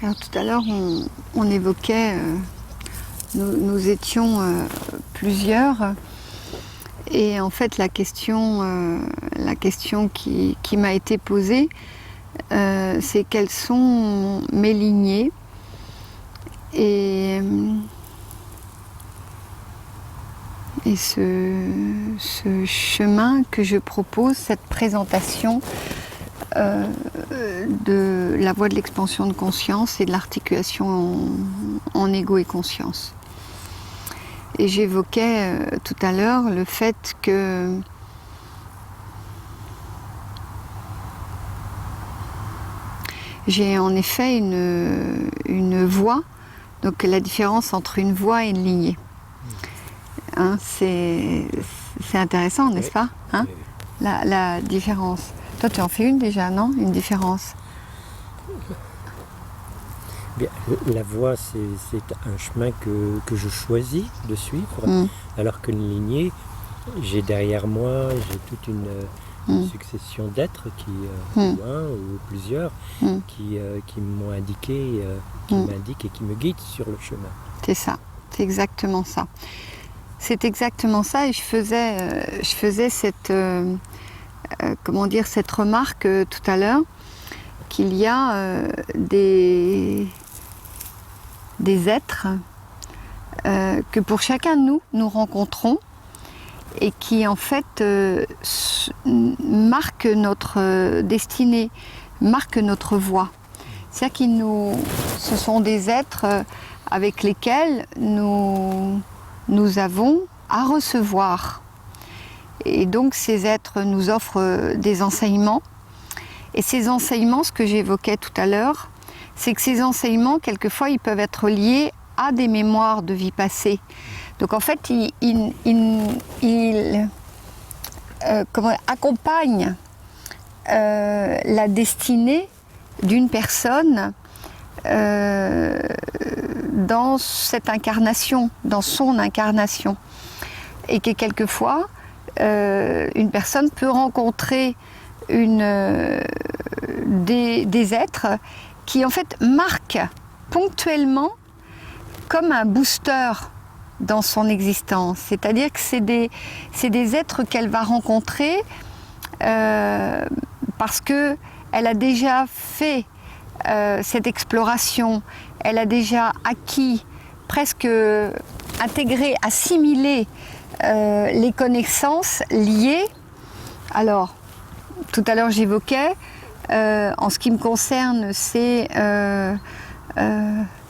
Alors tout à l'heure, on évoquait, nous étions plusieurs, et en fait la question qui m'a été posée, c'est quelles sont mes lignées, et ce chemin que je propose, cette présentation de la voie de l'expansion de conscience et de l'articulation en ego et conscience. Et j'évoquais tout à l'heure le fait que j'ai en effet une voie, donc la différence entre une voie et une lignée. Hein, c'est intéressant, n'est-ce pas, hein, la différence. Toi, tu en fais une déjà, non? Une différence. Bien, la voie, c'est un chemin que je choisis de suivre, alors qu'une lignée, j'ai derrière moi, j'ai toute une succession d'êtres ou un ou plusieurs, qui m'ont indiqué, qui m'indiquent et qui me guident sur le chemin. C'est ça, c'est exactement ça. C'est exactement ça, et je faisais cette cette remarque tout à l'heure, qu'il y a des êtres que pour chacun de nous rencontrons, et qui en fait marquent notre destinée, marquent notre voie. C'est-à-dire ce sont des êtres avec lesquels nous avons à recevoir. Et donc ces êtres nous offrent des enseignements. Et ces enseignements, ce que j'évoquais tout à l'heure, c'est que ces enseignements, quelquefois, ils peuvent être liés à des mémoires de vie passée. Donc en fait, ils accompagnent la destinée d'une personne dans cette incarnation, dans son incarnation. Et que quelquefois, une personne peut rencontrer des êtres qui en fait marquent ponctuellement comme un booster dans son existence. C'est-à-dire que c'est des êtres qu'elle va rencontrer parce qu'elle a déjà fait cette exploration, elle a déjà acquis, presque intégré, assimilé les connaissances liées. Alors, tout à l'heure j'évoquais, en ce qui me concerne, c'est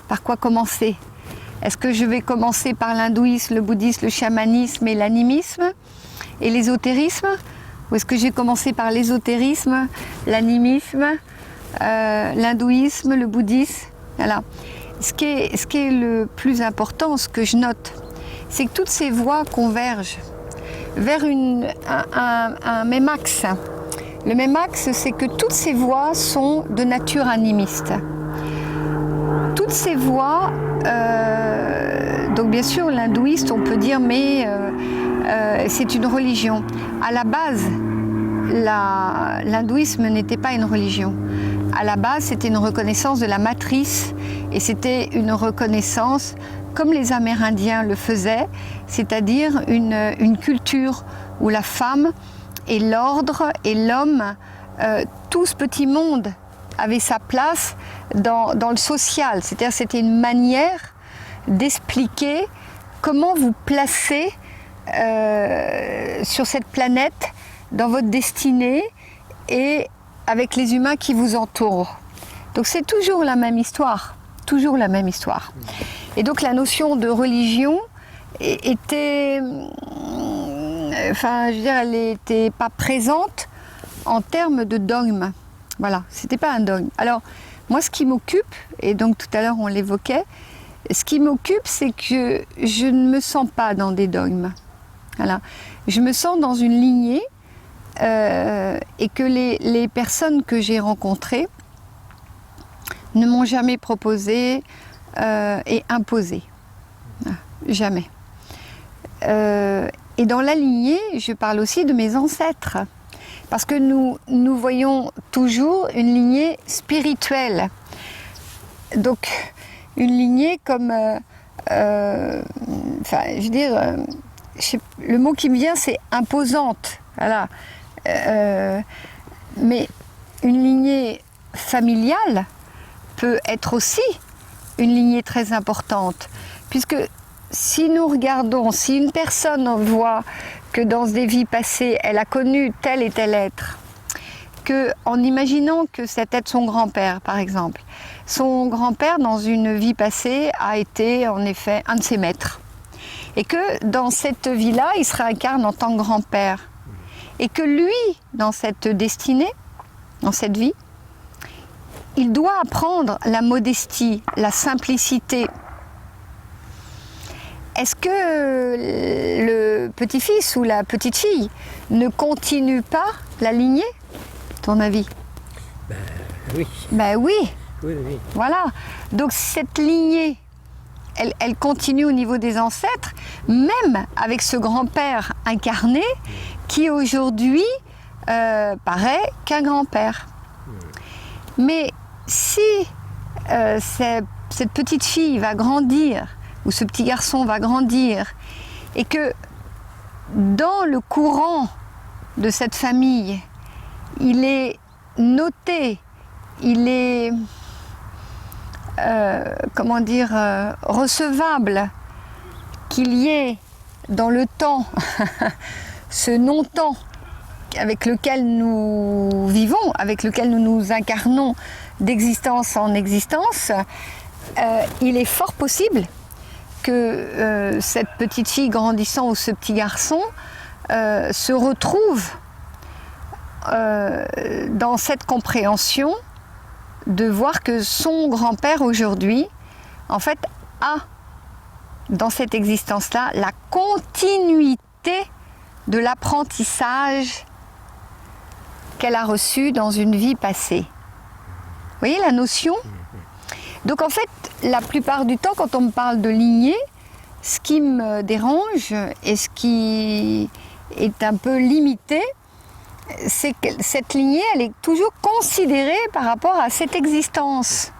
par quoi commencer? Est-ce que je vais commencer par l'hindouisme, le bouddhisme, le chamanisme et l'animisme et l'ésotérisme? Ou est-ce que j'ai commencé par l'ésotérisme, l'animisme, l'hindouisme, le bouddhisme? Voilà. Ce qui est le plus important, ce que je note, c'est que toutes ces voies convergent vers un même axe. Le même axe, c'est que toutes ces voies sont de nature animiste. Toutes ces voies, donc bien sûr l'hindouiste, on peut dire, mais c'est une religion. À la base, l'hindouisme n'était pas une religion. À la base, c'était une reconnaissance de la matrice, et c'était une reconnaissance comme les Amérindiens le faisaient, c'est-à-dire une culture où la femme et l'ordre et l'homme, tout ce petit monde avait sa place dans le social. C'est-à-dire c'était une manière d'expliquer comment vous placez sur cette planète, dans votre destinée et avec les humains qui vous entourent. Donc c'est toujours la même histoire, toujours la même histoire. Et donc la notion de religion était, elle n'était pas présente en termes de dogme. Voilà, c'était pas un dogme. Alors, moi, ce qui m'occupe, et donc tout à l'heure on l'évoquait, ce qui m'occupe, c'est que je ne me sens pas dans des dogmes. Voilà. Je me sens dans une lignée et que les personnes que j'ai rencontrées ne m'ont jamais proposé et imposé. Jamais. Et dans la lignée, je parle aussi de mes ancêtres. Parce que nous voyons toujours une lignée spirituelle. donc une lignée comme, je veux dire, le mot qui me vient c'est imposante, voilà. Mais une lignée familiale peut être aussi une lignée très importante, puisque si nous regardons, si une personne voit que dans des vies passées, elle a connu tel et tel être, qu'en imaginant que cet être son grand-père, par exemple, son grand-père dans une vie passée a été en effet un de ses maîtres, et que dans cette vie-là, il se réincarne en tant que grand-père, et que lui, dans cette destinée, dans cette vie, il doit apprendre la modestie, la simplicité. Est-ce que le petit-fils ou la petite-fille ne continue pas la lignée, à ton avis? Oui. Ben oui. Oui, oui. Voilà. Donc cette lignée, elle continue au niveau des ancêtres, même avec ce grand-père incarné qui aujourd'hui paraît qu'un grand-père. Mais si cette petite fille va grandir, ou ce petit garçon va grandir, et que dans le courant de cette famille, il est noté, il est, recevable, qu'il y ait dans le temps ce non-temps avec lequel nous vivons, avec lequel nous nous incarnons d'existence en existence, il est fort possible que cette petite fille grandissant ou ce petit garçon se retrouve dans cette compréhension de voir que son grand-père aujourd'hui, en fait, a dans cette existence-là la continuité de l'apprentissage qu'elle a reçu dans une vie passée. Vous voyez la notion ? Donc en fait, la plupart du temps, quand on me parle de lignée, ce qui me dérange et ce qui est un peu limité, c'est que cette lignée, elle est toujours considérée par rapport à cette existence.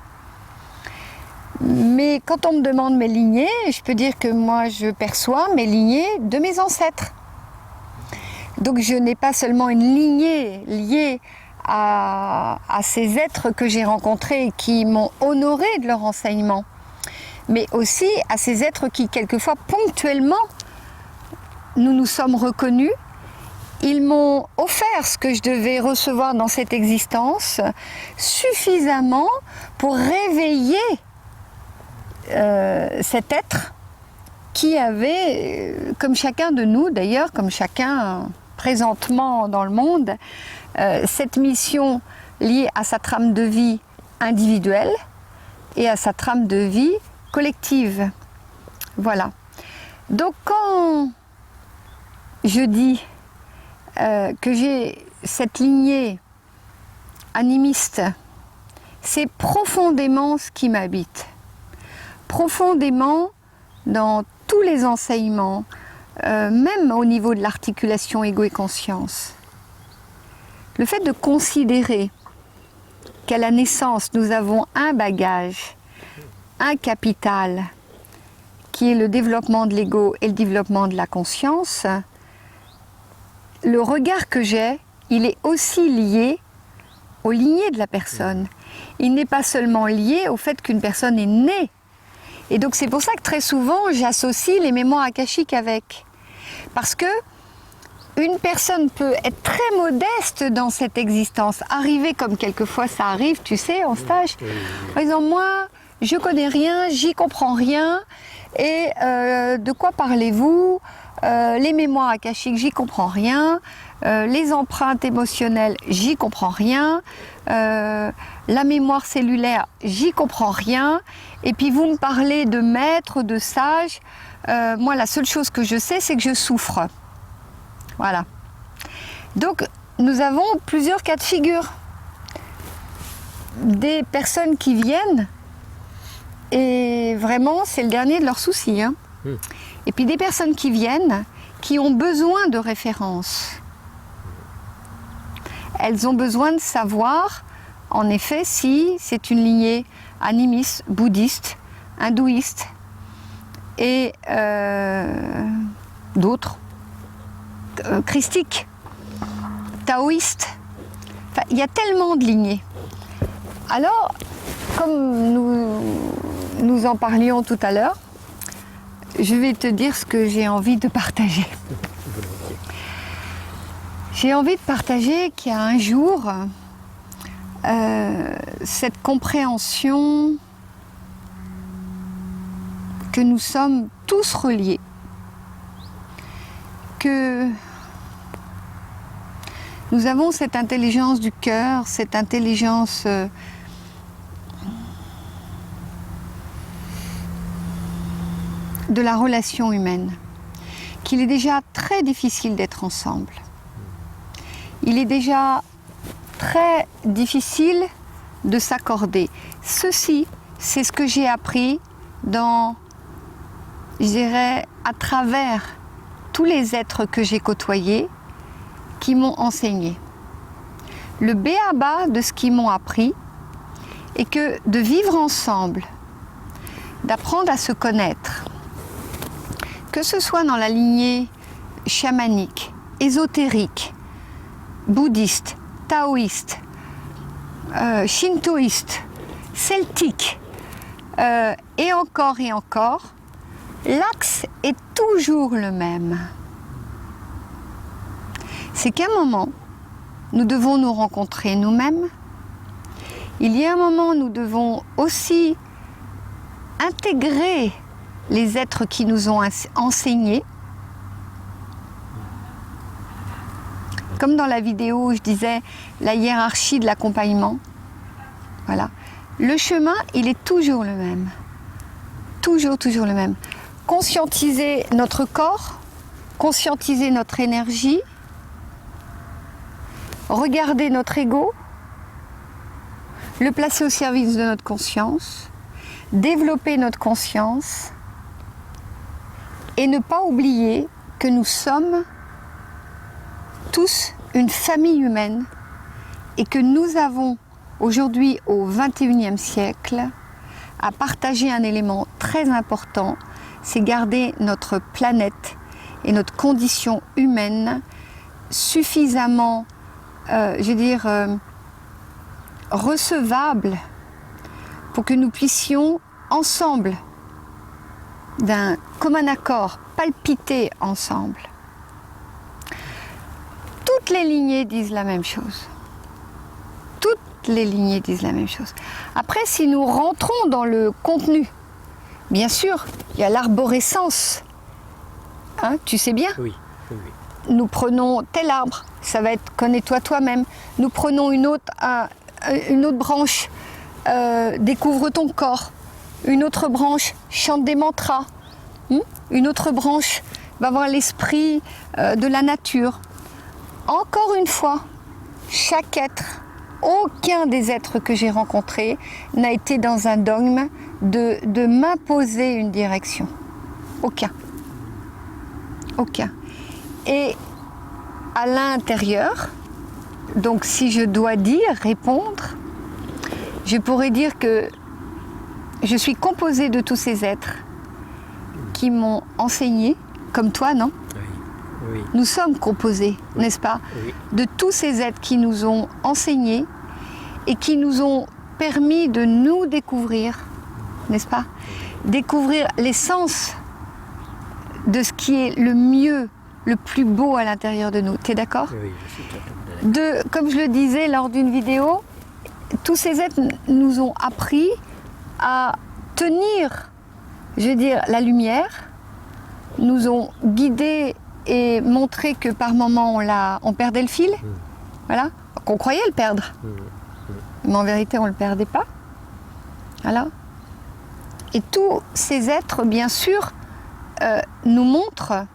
Mais quand on me demande mes lignées, je peux dire que moi, je perçois mes lignées de mes ancêtres. Donc je n'ai pas seulement une lignée liée à ces êtres que j'ai rencontrés et qui m'ont honoré de leur enseignement, mais aussi à ces êtres qui, quelquefois, ponctuellement, nous nous sommes reconnus. Ils m'ont offert ce que je devais recevoir dans cette existence suffisamment pour réveiller cet être qui avait, comme chacun de nous d'ailleurs, comme chacun présentement dans le monde, cette mission liée à sa trame de vie individuelle et à sa trame de vie collective. Voilà. Donc quand je dis que j'ai cette lignée animiste, c'est profondément ce qui m'habite. Profondément dans tous les enseignements, même au niveau de l'articulation ego et conscience. Le fait de considérer qu'à la naissance, nous avons un bagage, un capital, qui est le développement de l'ego et le développement de la conscience, le regard que j'ai, il est aussi lié aux lignées de la personne. Il n'est pas seulement lié au fait qu'une personne est née. Et donc c'est pour ça que très souvent, j'associe les mémoires akashiques avec. Parce que une personne peut être très modeste dans cette existence, arriver comme quelquefois ça arrive, tu sais, en stage, en disant moi, je connais rien, j'y comprends rien, et de quoi parlez-vous? Les mémoires akashiques, j'y comprends rien, les empreintes émotionnelles, j'y comprends rien, la mémoire cellulaire, j'y comprends rien, et puis vous me parlez de maître, de sage, moi la seule chose que je sais, c'est que je souffre. Voilà. Donc, nous avons plusieurs cas de figure. Des personnes qui viennent, et vraiment, c'est le dernier de leurs soucis. Hein. Et puis des personnes qui viennent, qui ont besoin de références. Elles ont besoin de savoir en effet, si c'est une lignée animiste, bouddhiste, hindouiste et d'autres, christiques, taoïstes. Enfin, il y a tellement de lignées. Alors, comme nous en parlions tout à l'heure, je vais te dire ce que j'ai envie de partager. J'ai envie de partager qu'il y a un jour, cette compréhension que nous sommes tous reliés, que nous avons cette intelligence du cœur, cette intelligence de la relation humaine, qu'il est déjà très difficile d'être ensemble. Il est déjà très difficile de s'accorder. Ceci, c'est ce que j'ai appris dans, je dirais, à travers tous les êtres que j'ai côtoyés, qui m'ont enseigné. Le b.a.-ba de ce qu'ils m'ont appris est que de vivre ensemble, d'apprendre à se connaître, que ce soit dans la lignée chamanique, ésotérique, bouddhiste, taoïste, shintoïste, celtique, et encore, l'axe est toujours le même. C'est qu'à un moment, nous devons nous rencontrer nous-mêmes. Il y a un moment, nous devons aussi intégrer les êtres qui nous ont enseigné. Comme dans la vidéo où je disais la hiérarchie de l'accompagnement. Voilà. Le chemin, il est toujours le même. Toujours le même. Conscientiser notre corps, conscientiser notre énergie, regarder notre ego, le placer au service de notre conscience, développer notre conscience et ne pas oublier que nous sommes tous une famille humaine et que nous avons aujourd'hui au XXIe siècle à partager un élément très important, c'est garder notre planète et notre condition humaine suffisamment, recevable pour que nous puissions ensemble, d'un commun accord, palpiter ensemble. Toutes les lignées disent la même chose. Toutes les lignées disent la même chose. Après, si nous rentrons dans le contenu, bien sûr, il y a l'arborescence. Hein, tu sais bien ? Oui. Nous prenons tel arbre, ça va être connais-toi toi-même. Nous prenons une autre branche, découvre ton corps. Une autre branche, chante des mantras. Une autre branche va voir l'esprit de la nature. Encore une fois, chaque être, aucun des êtres que j'ai rencontrés n'a été dans un dogme de m'imposer une direction. Aucun. Et à l'intérieur, donc si je dois répondre, je pourrais dire que je suis composée de tous ces êtres qui m'ont enseigné, comme toi, non ? Oui. Nous sommes composés, n'est-ce pas ? Oui. De tous ces êtres qui nous ont enseigné et qui nous ont permis de nous découvrir, n'est-ce pas ? Découvrir l'essence de ce qui est le mieux, le plus beau à l'intérieur de nous. Tu es d'accord ? Oui, je suis totalement d'accord. Comme je le disais lors d'une vidéo, tous ces êtres nous ont appris à tenir, la lumière, nous ont guidés et montré que par moments on perdait le fil, voilà, qu'on croyait le perdre. Mais en vérité, on ne le perdait pas. Voilà. Et tous ces êtres, bien sûr, nous montrent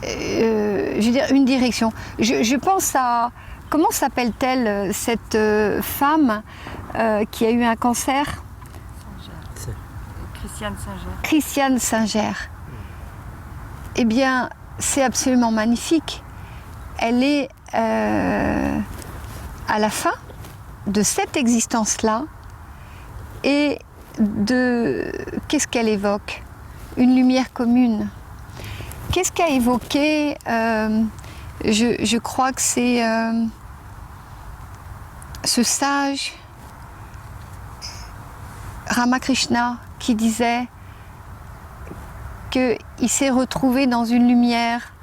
une direction. Je pense à, comment s'appelle-t-elle cette femme qui a eu un cancer ? Christiane Singer. Eh bien, c'est absolument magnifique. Elle est à la fin de cette existence-là et de qu'est-ce qu'elle évoque? Une lumière commune. Qu'est-ce qu'a évoqué je crois que c'est ce sage Ramakrishna qui disait qu'il s'est retrouvé dans une lumière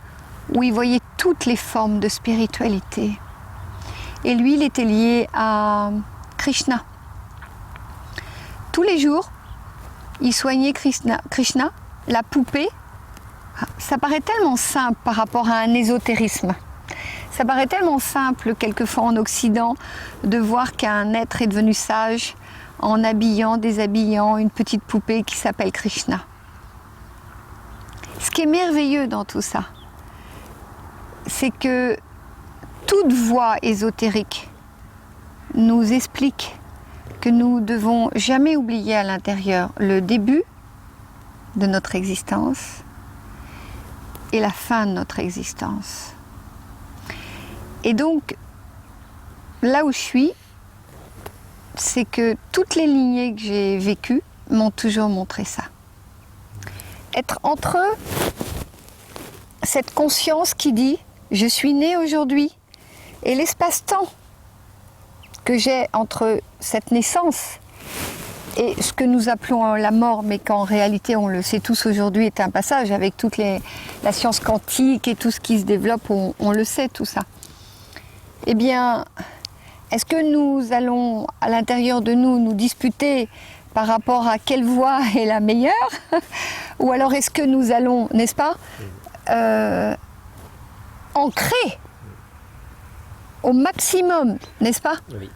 où il voyait toutes les formes de spiritualité. Et lui, il était lié à Krishna. Tous les jours, il soignait Krishna, la poupée. Ça paraît tellement simple par rapport à un ésotérisme. Ça paraît tellement simple, quelquefois en Occident, de voir qu'un être est devenu sage en habillant, déshabillant une petite poupée qui s'appelle Krishna. Ce qui est merveilleux dans tout ça, c'est que toute voie ésotérique nous explique que nous devons jamais oublier à l'intérieur le début de notre existence et la fin de notre existence. Et donc, là où je suis, c'est que toutes les lignées que j'ai vécues m'ont toujours montré ça. Être entre cette conscience qui dit « je suis né aujourd'hui » et l'espace-temps que j'ai entre cette naissance et ce que nous appelons la mort, mais qu'en réalité, on le sait tous aujourd'hui, est un passage avec toute la science quantique et tout ce qui se développe, on le sait tout ça. Eh bien, est-ce que nous allons, à l'intérieur de nous, nous disputer par rapport à quelle voie est la meilleure? Ou alors est-ce que nous allons, n'est-ce pas, ancrer au maximum, n'est-ce pas, Oui.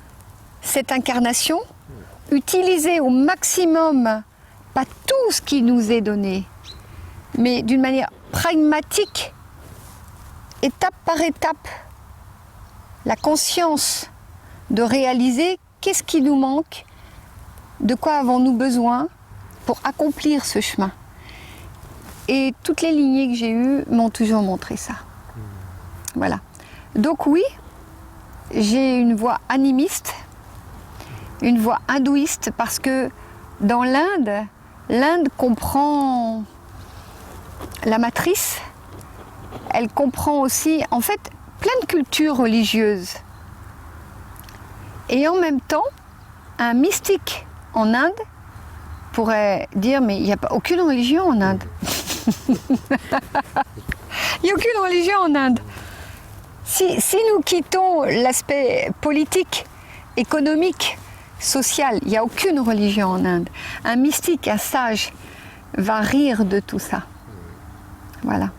cette incarnation, utiliser au maximum, pas tout ce qui nous est donné, mais d'une manière pragmatique, étape par étape, la conscience de réaliser qu'est-ce qui nous manque, de quoi avons-nous besoin pour accomplir ce chemin. Et toutes les lignées que j'ai eues m'ont toujours montré ça. Voilà. Donc oui, j'ai une voix animiste, une voix hindouiste, parce que dans l'Inde, l'Inde comprend la matrice, elle comprend aussi, en fait, plein de cultures religieuses. Et en même temps, un mystique en Inde pourrait dire, mais il n'y a pas aucune religion en Inde. Il n'y a aucune religion en Inde. Si nous quittons l'aspect politique, économique, social, il n'y a aucune religion en Inde. Un mystique, un sage, va rire de tout ça. Voilà.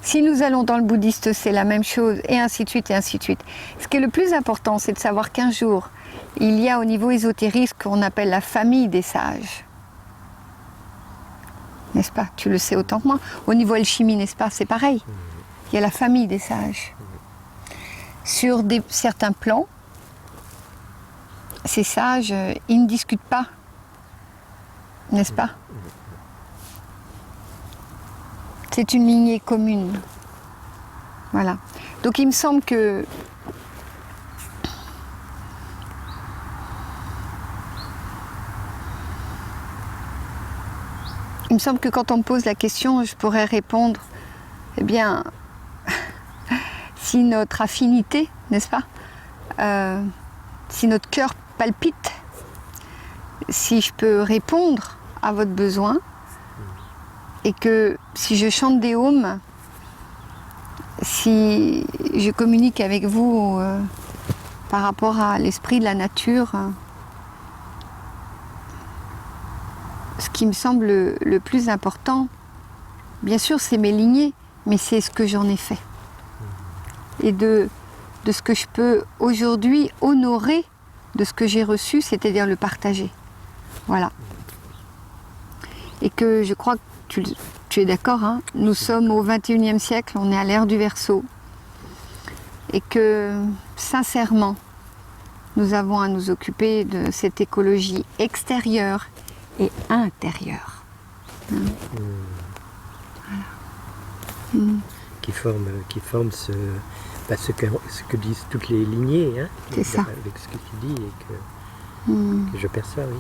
Si nous allons dans le bouddhiste, c'est la même chose, et ainsi de suite, et ainsi de suite. Ce qui est le plus important, c'est de savoir qu'un jour, il y a au niveau ésotérique ce qu'on appelle la famille des sages. N'est-ce pas? Tu le sais autant que moi. Au niveau alchimie, n'est-ce pas? C'est pareil. Il y a la famille des sages. Sur certains plans, ces sages, ils ne discutent pas. N'est-ce pas? C'est une lignée commune. Voilà. Donc il me semble que quand on me pose la question, je pourrais répondre, eh bien, si notre affinité, n'est-ce pas, si notre cœur palpite, si je peux répondre à votre besoin, et que si je chante des hymnes, si je communique avec vous par rapport à l'esprit de la nature, ce qui me semble le plus important, bien sûr c'est mes lignées, mais c'est ce que j'en ai fait. Et de ce que je peux aujourd'hui honorer de ce que j'ai reçu, c'est-à-dire le partager. Voilà. Et que je crois que tu es d'accord, hein, nous sommes au XXIe siècle, on est à l'ère du Verseau. Et que, sincèrement, nous avons à nous occuper de cette écologie extérieure et intérieure. Hein. Voilà. Qui forme ce que disent toutes les lignées, hein, C'est ça. avec ce que tu dis et que je perçois, oui.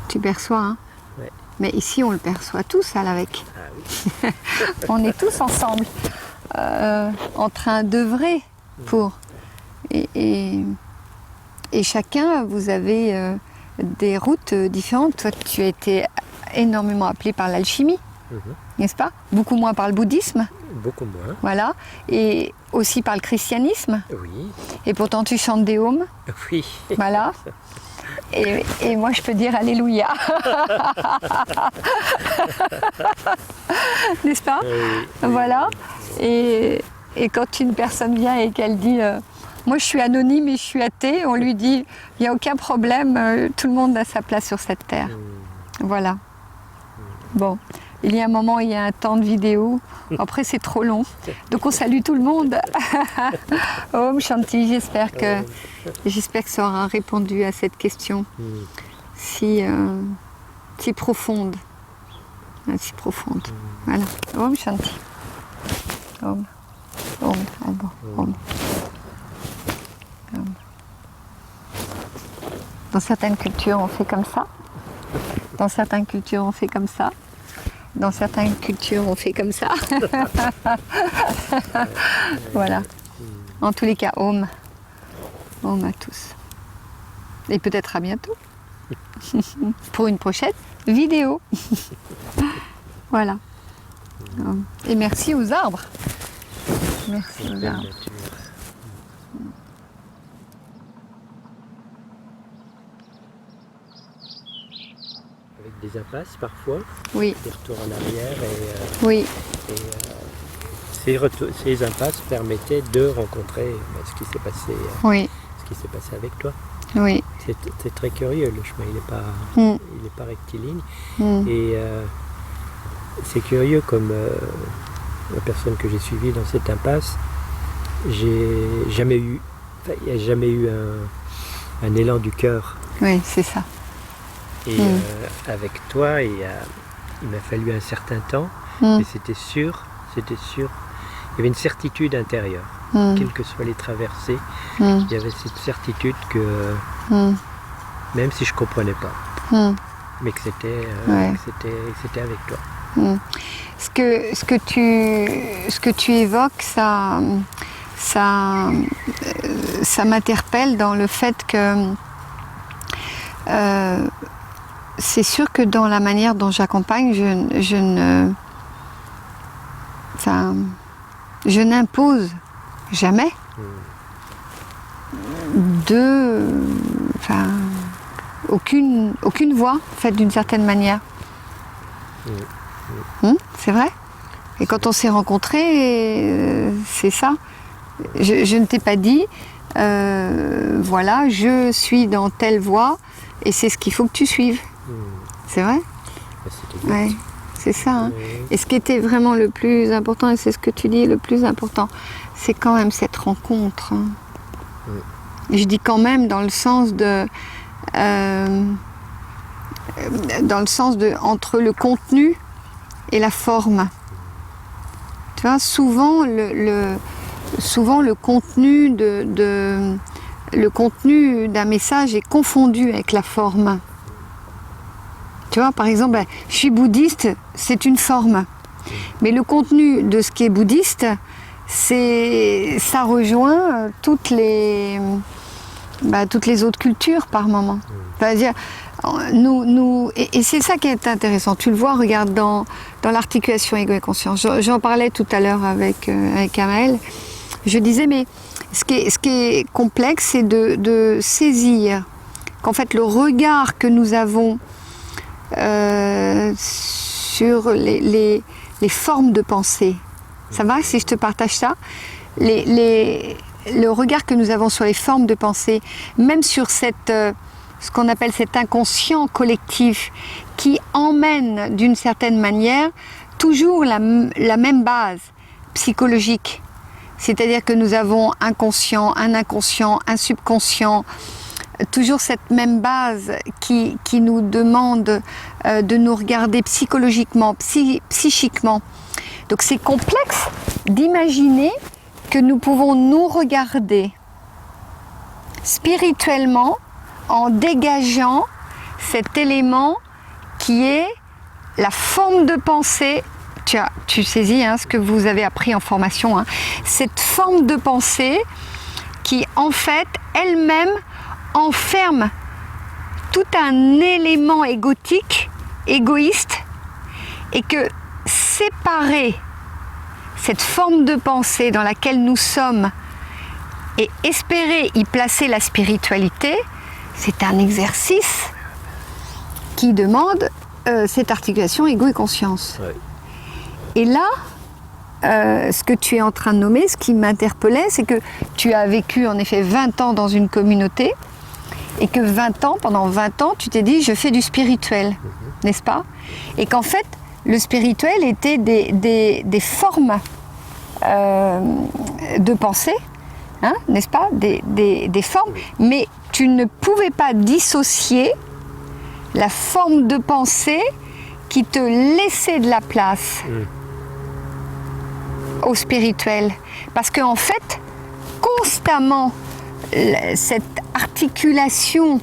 Tu perçois, hein? Ouais. Mais ici, on le perçoit tous à l'AVEC. Ah oui. On est tous ensemble, en train d'œuvrer pour. Et chacun, vous avez des routes différentes. Toi, tu as été énormément appelé par l'alchimie, n'est-ce pas? Beaucoup moins par le bouddhisme. Beaucoup moins. Voilà. Et aussi par le christianisme. Oui. Et pourtant, tu chantes des hymnes. Oui. Voilà. Et moi, je peux dire Alléluia. N'est-ce pas? Oui. Voilà. Et quand une personne vient et qu'elle dit moi je suis anonyme et je suis athée, on lui dit il n'y a aucun problème, tout le monde a sa place sur cette terre. Voilà. Bon, il y a un moment, il y a un temps de vidéo, après c'est trop long. Donc on salue tout le monde. Om Shanti, j'espère que ça aura répondu à cette question si profonde. Si profonde. Voilà. Om Shanti. Om. Om. Om. Om. Om. Dans certaines cultures, on fait comme ça. Dans certaines cultures, on fait comme ça. Dans certaines cultures, on fait comme ça. Voilà. En tous les cas, Om. Om à tous. Et peut-être à bientôt. Pour une prochaine vidéo. Voilà. Et merci aux arbres. Merci aux arbres. Avec des impasses parfois, Oui. des retours en arrière Oui. Ces impasses permettaient de rencontrer ce qui s'est passé, Oui. ce qui s'est passé avec toi. Oui. C'est très curieux, le chemin il est pas rectiligne. Et c'est curieux comme la personne que j'ai suivie dans cette impasse, il n'y a jamais eu un élan du cœur. Oui, c'est ça. Et avec toi, il m'a fallu un certain temps, mais c'était sûr, il y avait une certitude intérieure, quelles que soient les traversées, il y avait cette certitude que même si je ne comprenais pas, mais que c'était avec toi. Ce que tu évoques, ça m'interpelle dans le fait que c'est sûr que dans la manière dont j'accompagne, je n'impose jamais aucune voie faite d'une certaine manière. C'est vrai? Et quand on s'est rencontrés, c'est ça. Je ne t'ai pas dit, voilà, je suis dans telle voie et c'est ce qu'il faut que tu suives. C'est vrai? Ouais, c'est ça. Hein. Et ce qui était vraiment le plus important, et c'est ce que tu dis, le plus important, c'est quand même cette rencontre. Hein. Je dis quand même dans le sens de entre le contenu et la forme. Tu vois, souvent le contenu d'un message est confondu avec la forme. Tu vois, par exemple, je suis bouddhiste, c'est une forme. Mais le contenu de ce qui est bouddhiste, ça rejoint toutes les autres cultures par moment. C'est-à-dire, et c'est ça qui est intéressant. Tu le vois, regarde dans l'articulation ego et conscience. J'en parlais tout à l'heure avec Amael. Je disais, mais ce qui est complexe, c'est de saisir qu'en fait le regard que nous avons sur les formes de pensée. Ça va si je te partage ça? Le regard que nous avons sur les formes de pensée, même sur ce qu'on appelle cet inconscient collectif qui emmène d'une certaine manière toujours la même base psychologique. C'est-à-dire que nous avons un conscient, un inconscient, un subconscient, toujours cette même base qui nous demande de nous regarder psychologiquement, psychiquement. Donc c'est complexe d'imaginer que nous pouvons nous regarder spirituellement en dégageant cet élément qui est la forme de pensée. Tu saisis ce que vous avez appris en formation, cette forme de pensée qui en fait elle-même enferme tout un élément égoïste, et que séparer cette forme de pensée dans laquelle nous sommes et espérer y placer la spiritualité, c'est un exercice qui demande cette articulation ego et conscience. Ouais. Et là, ce que tu es en train de nommer, ce qui m'interpellait, c'est que tu as vécu en effet 20 ans dans une communauté, et que pendant 20 ans, tu t'es dit, je fais du spirituel, n'est-ce pas? Et qu'en fait, le spirituel était des formes de pensée, n'est-ce pas? Des formes, mais tu ne pouvais pas dissocier la forme de pensée qui te laissait de la place au spirituel. Parce qu'en fait, constamment, cette articulation,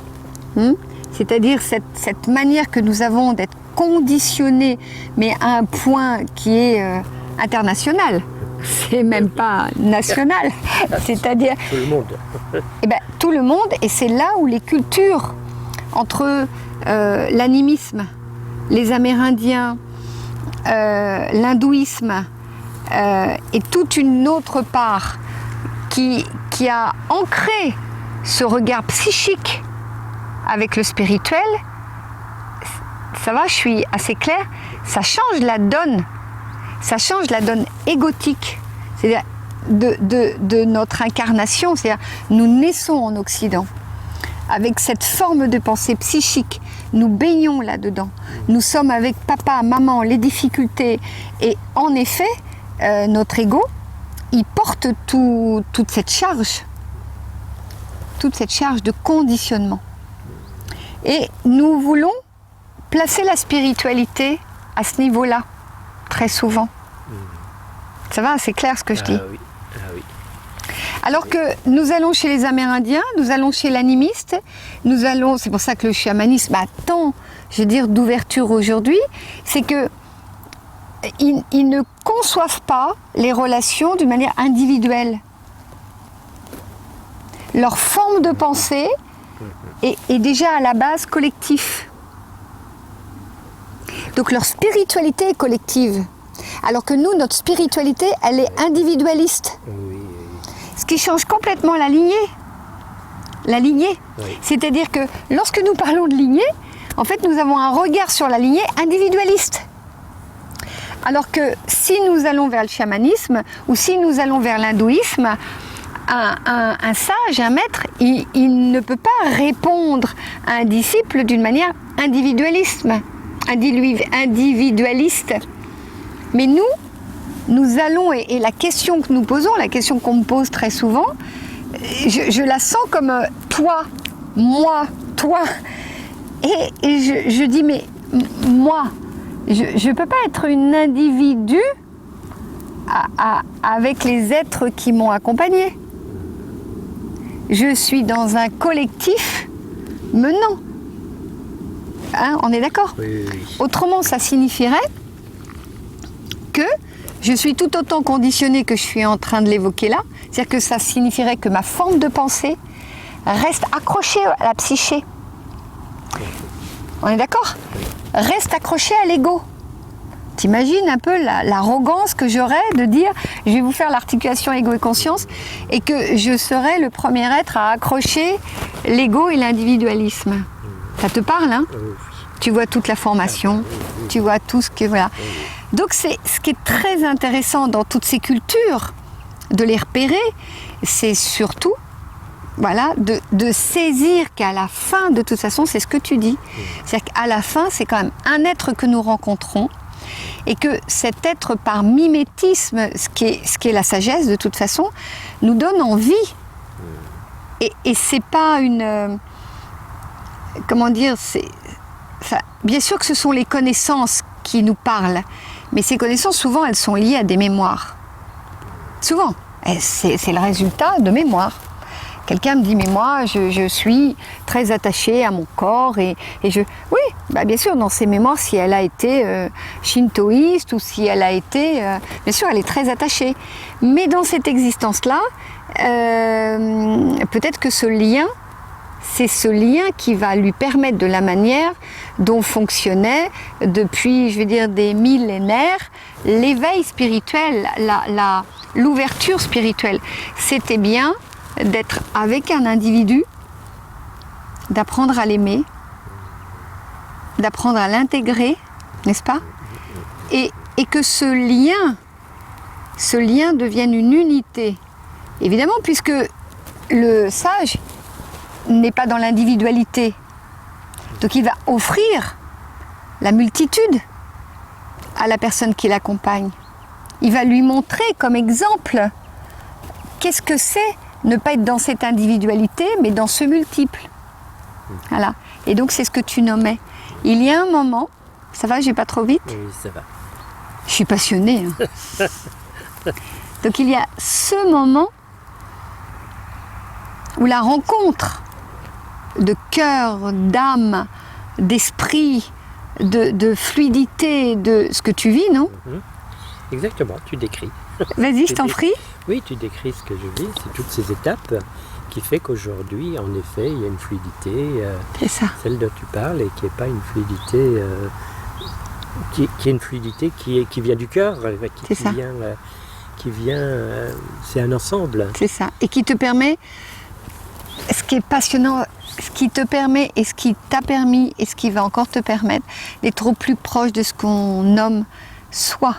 c'est-à-dire cette manière que nous avons d'être conditionnés, mais à un point qui est international, c'est même pas national, c'est-à-dire tout le monde. Tout le monde, et c'est là où les cultures entre l'animisme, les Amérindiens, l'hindouisme et toute une autre part qui a ancré ce regard psychique avec le spirituel, ça va, je suis assez claire, ça change la donne égotique, c'est-à-dire de notre incarnation, c'est-à-dire nous naissons en Occident avec cette forme de pensée psychique, nous baignons là-dedans, nous sommes avec papa, maman, les difficultés, et en effet, notre ego, il porte toute cette charge de conditionnement. Et nous voulons placer la spiritualité à ce niveau-là, très souvent. Ça va, c'est clair ce que je dis? Oui. Ah oui. Alors que nous allons chez les Amérindiens, nous allons chez l'animiste, c'est pour ça que le chamanisme a tant, d'ouverture aujourd'hui, c'est que ils ne conçoivent pas les relations d'une manière individuelle. Leur forme de pensée est déjà à la base collective. Donc leur spiritualité est collective. Alors que nous, notre spiritualité, elle est individualiste. Oui. Ce qui change complètement la lignée. Oui. C'est-à-dire que lorsque nous parlons de lignée, en fait, nous avons un regard sur la lignée individualiste. Alors que si nous allons vers le chamanisme ou si nous allons vers l'hindouisme, un sage, un maître, il ne peut pas répondre à un disciple d'une manière individualiste. Mais nous allons, et la question que nous posons, la question qu'on me pose très souvent, je la sens comme toi, moi, toi. Et je dis, mais moi, je ne peux pas être une individu avec les êtres qui m'ont accompagné. Je suis dans un collectif menant. On est d'accord? Oui. Autrement, ça signifierait que je suis tout autant conditionnée que je suis en train de l'évoquer là. C'est-à-dire que ça signifierait que ma forme de pensée reste accrochée à la psyché. On est d'accord? Reste accrochée à l'ego. T'imagines un peu l'arrogance que j'aurais de dire je vais vous faire l'articulation ego et conscience et que je serais le premier être à accrocher l'ego et l'individualisme. Ça te parle, hein? Tu vois toute la formation, tu vois tout ce que... Voilà. Donc c'est ce qui est très intéressant dans toutes ces cultures, de les repérer, c'est surtout de saisir qu'à la fin, de toute façon, c'est ce que tu dis. C'est-à-dire qu'à la fin, c'est quand même un être que nous rencontrons et que cet être, par mimétisme, ce qui est la sagesse, de toute façon, nous donne envie. Et c'est pas une... comment dire, bien sûr que ce sont les connaissances qui nous parlent, mais ces connaissances, souvent, elles sont liées à des mémoires. Souvent, C'est le résultat de mémoire. Quelqu'un me dit, mais moi, je suis très attachée à mon corps et je... Oui, bah bien sûr, dans ses mémoires, si elle a été shintoïste ou si elle a été... bien sûr, elle est très attachée. Mais dans cette existence-là, peut-être que ce lien, c'est ce lien qui va lui permettre, de la manière dont fonctionnait depuis, je veux dire, des millénaires, l'éveil spirituel, l'ouverture spirituelle. C'était bien d'être avec un individu, d'apprendre à l'aimer, d'apprendre à l'intégrer, n'est-ce pas? Et que ce lien devienne une unité. Évidemment, puisque le sage n'est pas dans l'individualité. Donc il va offrir la multitude à la personne qui l'accompagne. Il va lui montrer comme exemple qu'est-ce que c'est ne pas être dans cette individualité, mais dans ce multiple. Voilà. Et donc c'est ce que tu nommais. Il y a un moment, ça va, j'ai pas trop vite? Oui, ça va. Je suis passionnée. Hein. Donc il y a ce moment où la rencontre de cœur, d'âme, d'esprit, de fluidité, de ce que tu vis, non? Exactement, tu décris. Vas-y, je t'en prie. Oui, tu décris ce que je vis, c'est toutes ces étapes qui fait qu'aujourd'hui, en effet, il y a une fluidité, c'est ça. Celle dont tu parles, et qui n'est pas une fluidité, qui est une fluidité qui vient du cœur, qui vient, c'est un ensemble. C'est ça, et qui te permet, ce qui est passionnant, ce qui te permet et ce qui t'a permis et ce qui va encore te permettre d'être au plus proche de ce qu'on nomme soi.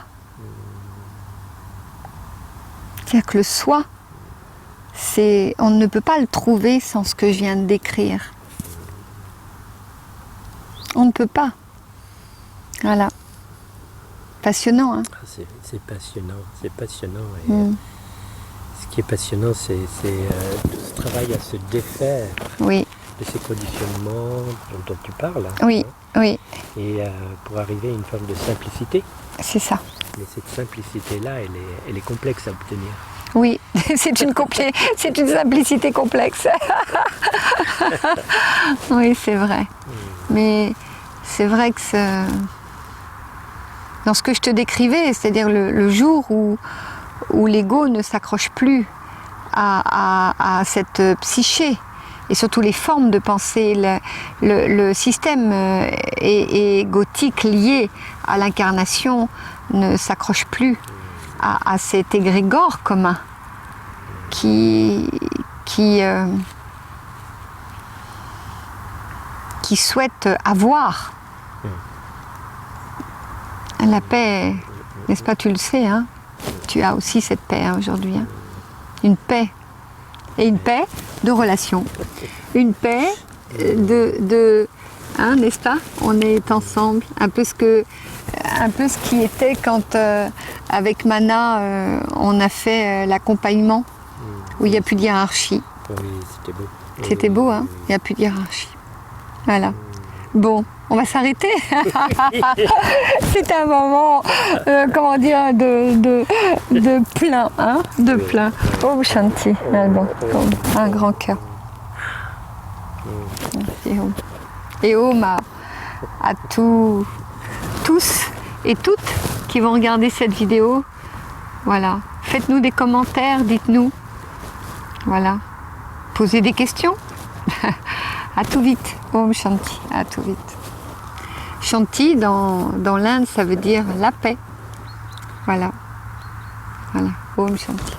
C'est-à-dire que le soi, on ne peut pas le trouver sans ce que je viens de décrire. On ne peut pas. Voilà. Passionnant, hein? C'est passionnant, c'est passionnant. Et, ce qui est passionnant, c'est tout ce travail à se défaire de ces conditionnements dont tu parles. Oui, hein, oui. Et pour arriver à une forme de simplicité. C'est ça. Mais cette simplicité-là, elle est complexe à obtenir. Oui, c'est une simplicité complexe. Oui, c'est vrai. Mais c'est vrai que dans ce que je te décrivais, c'est-à-dire le jour où l'ego ne s'accroche plus à cette psyché, et surtout les formes de pensée, le système égotique lié à l'incarnation ne s'accroche plus à cet égrégore commun qui souhaite avoir la paix, n'est-ce pas, tu le sais, hein? Tu as aussi cette paix hein, aujourd'hui, hein? Une paix, et une paix de relation, une paix hein, n'est-ce pas? On est ensemble, un peu ce qui était quand avec Mana on a fait l'accompagnement où il n'y a plus de hiérarchie. Oui, c'était beau. C'était beau, hein? Il n'y a plus de hiérarchie. Voilà. Bon, on va s'arrêter. C'était un moment, comment dire, de plein, hein? De plein. Oh, Shanti, un grand cœur. Merci, Om. Et Om à tous et toutes qui vont regarder cette vidéo. Voilà. Faites-nous des commentaires, dites-nous. Voilà. Posez des questions. À tout vite. Om Shanti. À tout vite. Shanti, dans l'Inde, ça veut dire la paix. Voilà. Voilà. Om Shanti.